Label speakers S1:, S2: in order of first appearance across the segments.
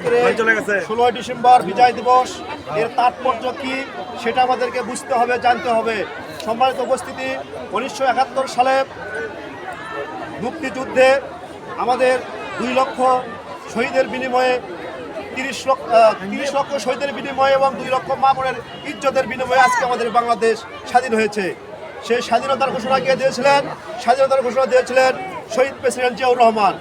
S1: আজকে 16 ডিসেম্বর বিজয় দিবস এর তাৎপর্য কি সেটা আমাদেরকে বুঝতে হবে, জানতে হবে। সম্মানিত উপস্থিতি, 1971 সালে মুক্তিযুদ্ধে আমাদের 2 লক্ষ শহীদের বিনিময়ে 30 লক্ষ শহীদের বিনিময়ে এবং 2 লক্ষ মা বোনের ইজ্জতের বিনিময়ে আজকে আমাদের বাংলাদেশ স্বাধীন হয়েছে। সেই স্বাধীনতার ঘোষণা কে দিয়েছিলেন? স্বাধীনতার ঘোষণা দিয়েছিলেন শহীদ প্রেসিডেন্ট জিয়াউর রহমান।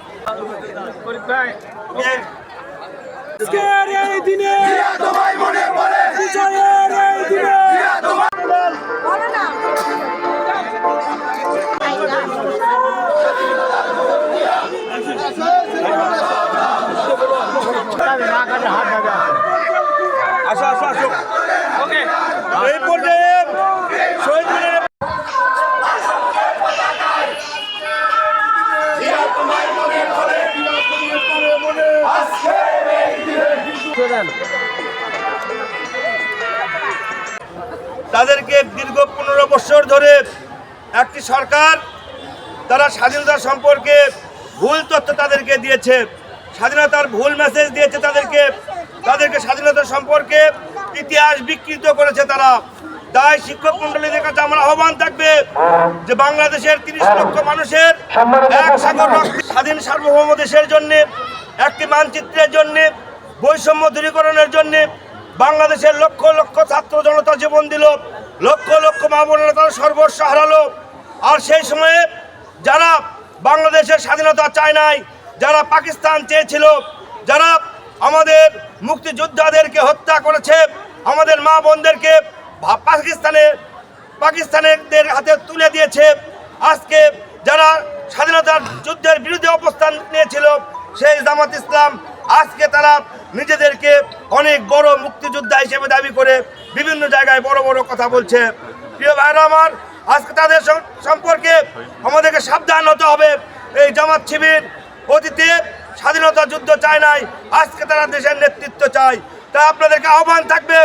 S2: তাদেরকে দীর্ঘ 15 বছর ধরে একটি সরকার তারা স্বাধীনতা সম্পর্কে ভুল তথ্য তাদেরকে দিয়েছে, স্বাধীনতার ভুল মেসেজ দিয়েছে তাদেরকে স্বাধীনতা সম্পর্কে ইতিহাস বিকৃত করেছে তারা। তাই শিক্ষক মন্ডলীদের কাছে আমার আহ্বান থাকবে যে বাংলাদেশের 30 লক্ষ মানুষের এক সাগর রক্ত স্বাধীন সার্বভৌম দেশের জন্য, একটি মানচিত্রের জন্য, বৈষম্য দূরীকরণের জন্য বাংলাদেশের লক্ষ লক্ষ ছাত্র জনতা জীবন দিল, লক্ষ লক্ষ মা বোনেরা তারা সর্বস্ব হারালো। আর সেই সময়ে যারা বাংলাদেশের স্বাধীনতা চায় নাই, যারা পাকিস্তান চেয়েছিল, যারা আমাদের মুক্তিযোদ্ধাদেরকে হত্যা করেছে, আমাদের মা বোনদেরকে পাকিস্তানের হাতে তুলে দিয়েছে, আজকে যারা স্বাধীনতার যুদ্ধের বিরুদ্ধে অবস্থান নিয়েছিল সেই জামাত ইসলাম, আজকে তারা নিজেদেরকে অনেক বড় মুক্তিযোদ্ধা হিসেবে দাবি করে বিভিন্ন জায়গায় বড় বড় কথা বলছে। প্রিয় ভাইরা আমার, আজকে তাদের সম্পর্কে আমাদেরকে সাবধান হতে হবে। এই জামাত শিবির অতীতে স্বাধীনতা যুদ্ধ চায় নাই, আজকে তারা দেশের নেতৃত্ব চায়। তাই আপনাদেরকে আহ্বান থাকবে,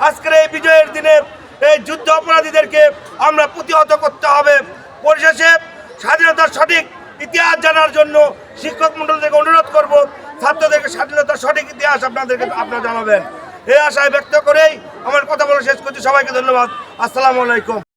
S2: আজকের এই বিজয়ের দিনে এই যুদ্ধ অপরাধীদেরকে আমরা প্রতিহত করতে হবে। পরিশেষে স্বাধীনতার সঠিক ইতিহাস জানার জন্য শিক্ষক মন্ডলীদেরকে অনুরোধ করব, ছাত্রদেরকে স্বাধীনতার সঠিক ইতিহাস আপনারা জানাবেন। এই আশায় ব্যক্ত করেই আমার কথা বলা শেষ করছি। সবাইকে ধন্যবাদ। আসসালামু আলাইকুম।